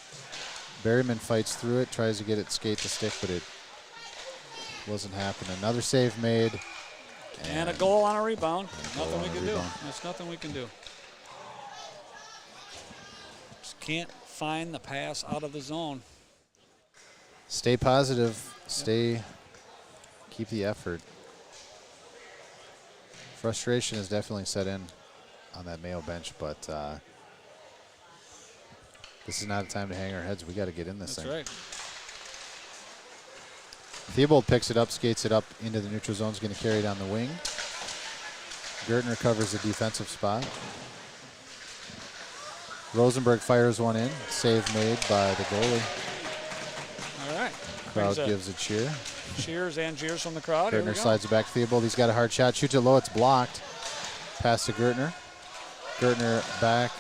Berryman fights through it. Tries to get it skate to stick, but it wasn't happening. Another save made. And a goal on a rebound. Nothing we can do. That's nothing we can do. Just can't find the pass out of the zone. Stay positive. Keep the effort. Frustration has definitely set in on that Mayo bench, but this is not a time to hang our heads. We got to get in this thing. That's right. Theobald picks it up, skates it up into the neutral zone. Is going to carry it on the wing. Gertner covers the defensive spot. Rosenberg fires one in. Save made by the goalie. All right. Crowd gives a cheer. Cheers and jeers from the crowd. Gertner slides it back to Theobald. He's got a hard shot. Shoots it low. It's blocked. Pass to Gertner. Gertner back.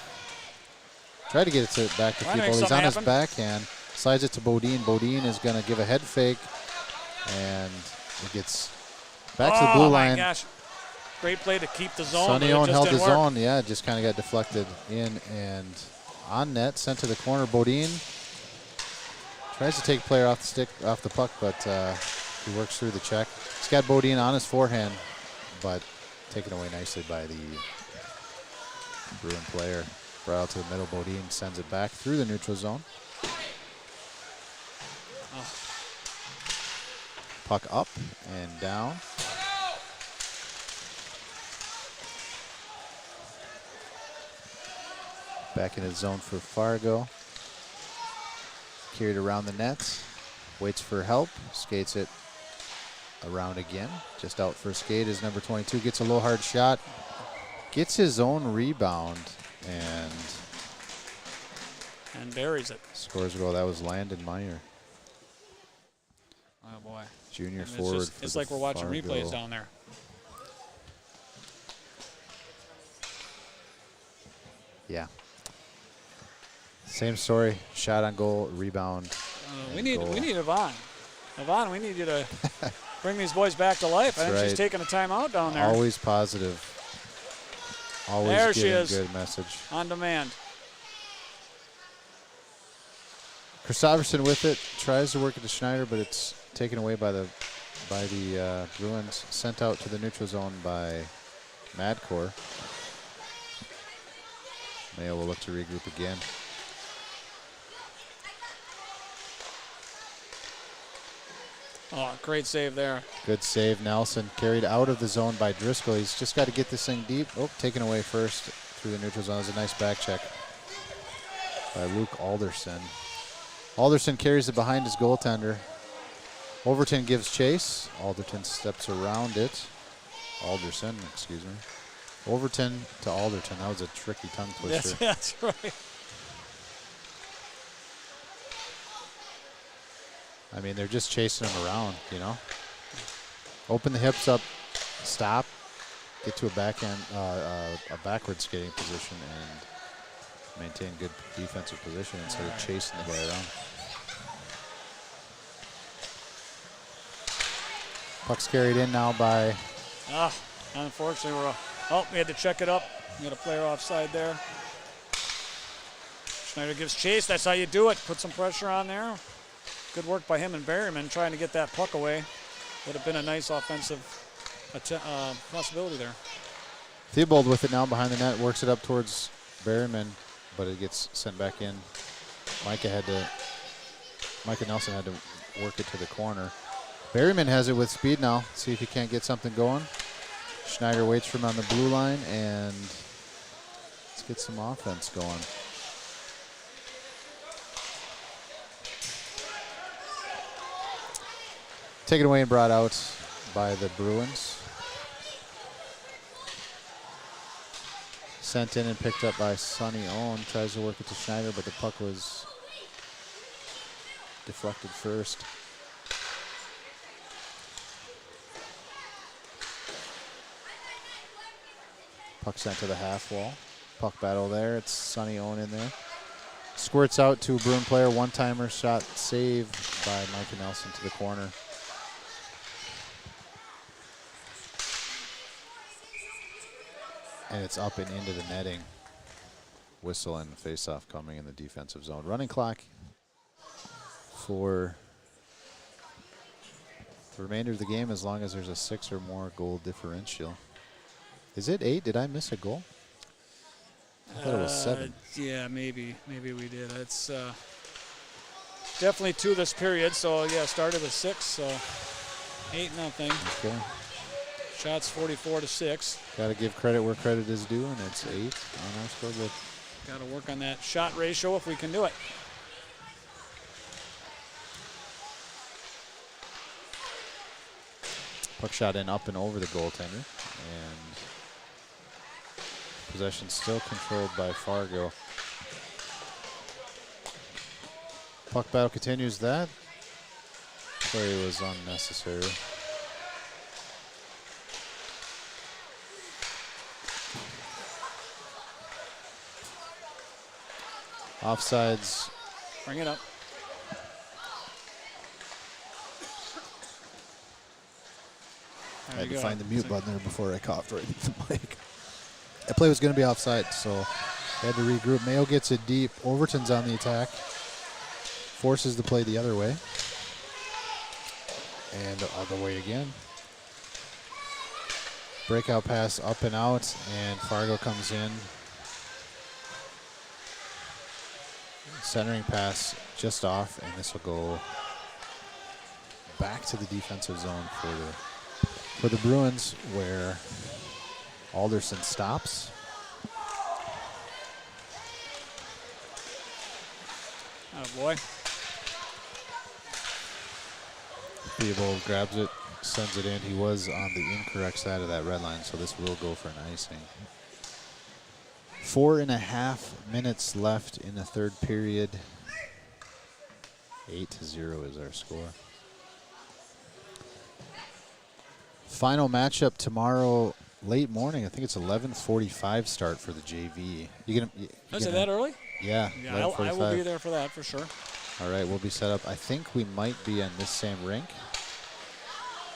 Try to get it back to Theobald. He's on his backhand. Slides it to Bodine. Bodine is going to give a head fake. And it gets back to the blue line. Oh, my gosh. Great play to keep the zone. Sonny Owen held the zone. Yeah, it just kind of got deflected in and on net. Sent to the corner. Bodine tries to take player off the puck, but he works through the check. He's got Bodine on his forehand, but taken away nicely by the Bruin player. Right out to the middle. Bodine sends it back through the neutral zone. Oh. Puck up and down. Back in his zone for Fargo. Carried around the net. Waits for help. Skates it around again. Just out for a skate is number 22. Gets a low hard shot. Gets his own rebound and buries it. Scores a goal. That was Landon Meyer. Oh, boy. Junior forward. It's like we're watching Fargo. replays down there. Yeah. Same story. Shot on goal, rebound. We need Yvonne. Yvonne, we need you to bring these boys back to life. I think she's taking a timeout down there. Always positive. Always there she giving is. Good message. On demand. Christopherson with it. Tries to work it to Schneider, but it's taken away by the Bruins. Sent out to the neutral zone by Madcore. Mayo will look to regroup again. Oh, great save there. Good save. Nelson carried out of the zone by Driscoll. He's just got to get this thing deep. Oh, taken away first through the neutral zone. It was a nice back check by Luke Alderson. Alderson carries it behind his goaltender. Overton gives chase. Alderton steps around it. Alderson, excuse me. Overton to Alderton. That was a tricky tongue twister. Yes, that's right. I mean, they're just chasing him around, you know. Open the hips up, stop, get to a backhand, a backward skating position, and maintain good defensive position instead of chasing the guy around. Puck's carried in now by. Unfortunately, we had to check it up. We got a player offside there. Schneider gives chase. That's how you do it. Put some pressure on there. Good work by him and Berryman trying to get that puck away. Would have been a nice offensive possibility there. Theobald with it now behind the net, works it up towards Berryman, but it gets sent back in. Micah Nelson had to work it to the corner. Berryman has it with speed now. See if he can't get something going. Schneider waits for him on the blue line, and let's get some offense going. Taken away and brought out by the Bruins. Sent in and picked up by Sonny Owen. Tries to work it to Schneider, but the puck was deflected first. Puck sent to the half wall. Puck battle there. It's Sonny Owen in there. Squirts out to a Bruin player. One-timer shot saved by Micah Nelson to the corner. And it's up and into the netting. Whistle and face-off coming in the defensive zone. Running clock for the remainder of the game as long as there's a 6 or more goal differential. Is it 8? Did I miss a goal? I thought it was 7. Yeah, maybe we did. It's definitely 2 this period. So yeah, started at 6. So 8-0. Okay. Shots 44-6. Got to give credit where credit is due, and it's 8 on our scoreboard. Got to work on that shot ratio if we can do it. Puck shot in up and over the goaltender, and possession still controlled by Fargo. Puck battle continues. That play was unnecessary. Offsides. Bring it up. I had to find the mute button there before I coughed right into the mic. That play was going to be offside, so they had to regroup. Mayo gets it deep. Overton's on the attack. Forces the play the other way. And the other way again. Breakout pass up and out, and Fargo comes in. Centering pass just off, and this will go back to the defensive zone for the Bruins, where Alderson stops. Oh boy. Theobald grabs it, sends it in. He was on the incorrect side of that red line, so this will go for an icing. 4.5 minutes left in the third period. 8-0 is our score. Final matchup tomorrow, late morning. I think it's 11:45 start for the JV. Is it that early? Yeah. Yeah, I will be there for that for sure. All right, we'll be set up. I think we might be on this same rink.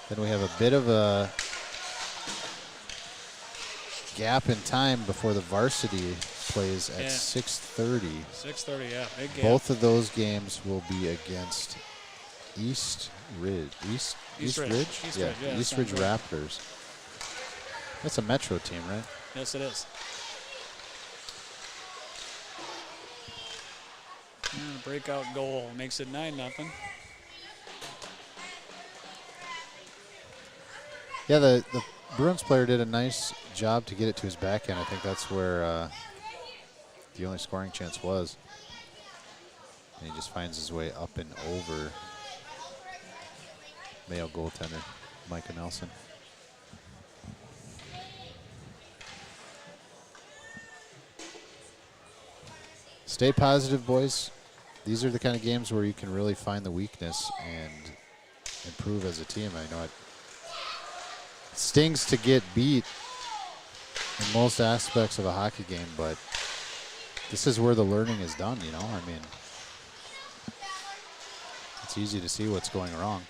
Then we have a bit of a gap in time before the varsity plays at 6:30. 6:30, yeah, big gap. Both of those games will be against East Ridge. East Ridge? Yeah, East Ridge Raptors. That's a Metro team, right? Yes, it is. And a breakout goal makes it 9-0. Yeah, the Bruins player did a nice job to get it to his backhand. I think that's where the only scoring chance was. And he just finds his way up and over Mayo goaltender Micah Nelson. Stay positive, boys. These are the kind of games where you can really find the weakness and improve as a team. I know it stings to get beat in most aspects of a hockey game, but this is where the learning is done, you know? I mean, it's easy to see what's going wrong.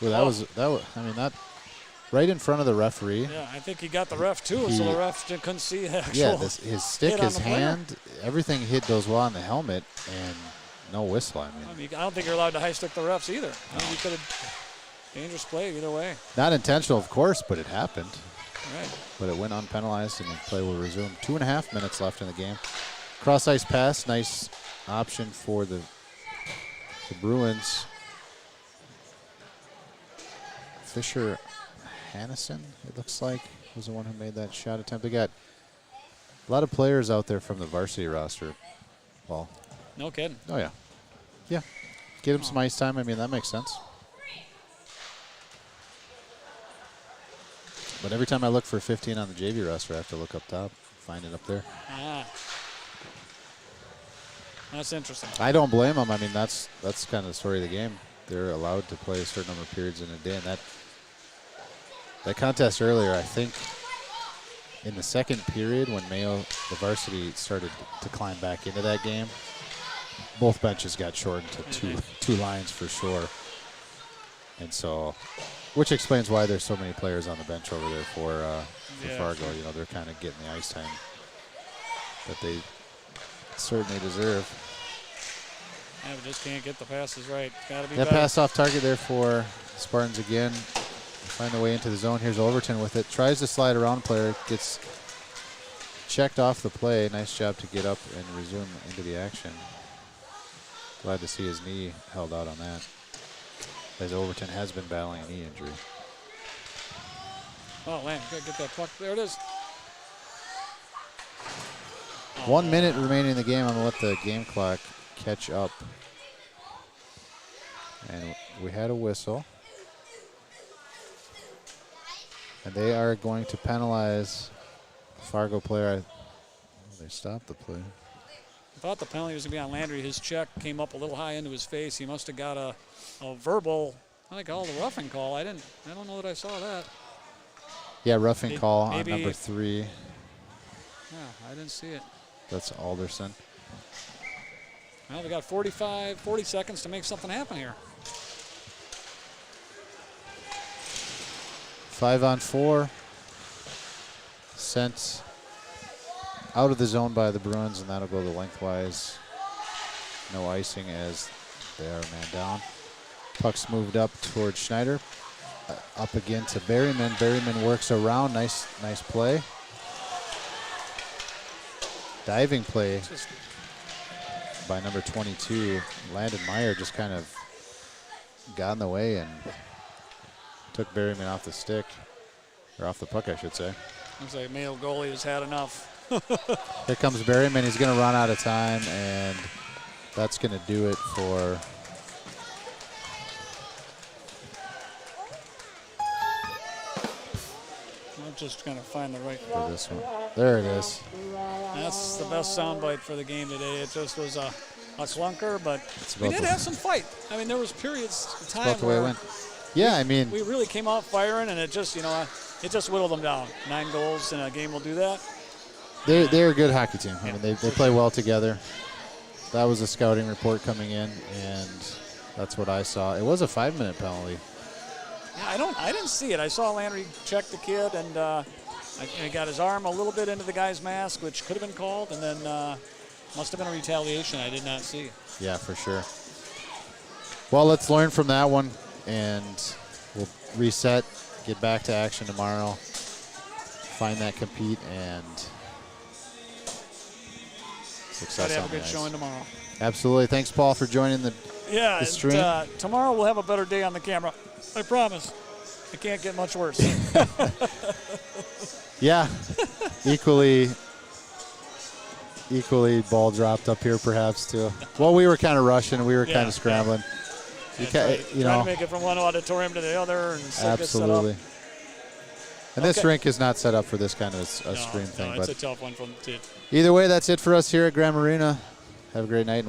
Well, that right in front of the referee. Yeah, I think he got the ref too, so the ref couldn't see the actual his stick, his hand, everything goes well on the helmet, and no whistle. I mean, I don't think you're allowed to high stick the refs either. I mean, you could have dangerous play either way. Not intentional, of course, but it happened. Right. But it went unpenalized, and the play will resume. 2.5 minutes left in the game. Cross ice pass, nice option for the Bruins. Fisher Hannison, it looks like, was the one who made that shot attempt. They got a lot of players out there from the varsity roster. Well, no kidding. Oh, yeah. Yeah. Get him some ice time. I mean, that makes sense. But every time I look for 15 on the JV roster, I have to look up top, find it up there. Ah. That's interesting. I don't blame them. I mean, that's kind of the story of the game. They're allowed to play a certain number of periods in a day, and that contest earlier, I think, in the second period when Mayo, the varsity, started to climb back into that game, both benches got shortened to two lines for sure. And so, which explains why there's so many players on the bench over there for Fargo. You know, they're kind of getting the ice time that they certainly deserve. Yeah, we just can't get the passes right. Got to be That better. pass off target there for Spartans again. Find the way into the zone. Here's Overton with it. Tries to slide around player. Gets checked off the play. Nice job to get up and resume into the action. Glad to see his knee held out on that, as Overton has been battling a knee injury. Oh, man, gotta get that puck. There it is. 1 minute remaining in the game. I'm going to let the game clock catch up. And we had a whistle. And they are going to penalize Fargo player. They stopped the play. I thought the penalty was going to be on Landry. His check came up a little high into his face. He must have got a verbal, I think, called a roughing call. I don't know that I saw that. Yeah, roughing call on maybe number 3. Yeah, I didn't see it. That's Alderson. Well, we got 40 seconds to make something happen here. 5-on-4. Sent out of the zone by the Bruins, and that'll go the lengthwise. No icing as they are man down. Puck's moved up towards Schneider. Up again to Berryman. Berryman works around. Nice play. Diving play by number 22. Landon Meyer just kind of got in the way and took Berryman off the stick, or off the puck, I should say. Looks like Mayo goalie has had enough. Here comes Berryman. He's going to run out of time, and that's going to do it for I'm just going to find the right. for this one. There it is. That's the best soundbite for the game today. It just was a clunker, but we about did the- have some fight. I mean, there was periods of time About the way it where went. Yeah, I mean, we really came out firing, and it just whittled them down. 9 goals in a game will do that. they're a good hockey team. I mean, they play well together. That was a scouting report coming in, and that's what I saw. It was a 5-minute penalty. Yeah, I didn't see it. I saw Landry check the kid, and he got his arm a little bit into the guy's mask, which could have been called, and then must have been a retaliation I did not see. Yeah, for sure. Well, let's learn from that one, and we'll reset, get back to action tomorrow, find that compete, and success Try to have on a the good ice. showing tomorrow. Absolutely. Thanks, Paul, for joining the Yeah, stream. and, tomorrow we'll have a better day on the camera. I promise. It can't get much worse. Yeah, equally ball dropped up here perhaps too. Well, we were kind of rushing. We were kind of scrambling. You Trying know, to make it from one auditorium to the other. And still get set up. absolutely. And this Okay. rink is not set up for this kind of a stream thing. No, it's But a tough one from the either way, that's it for us here at Grand Marina. Have a great night.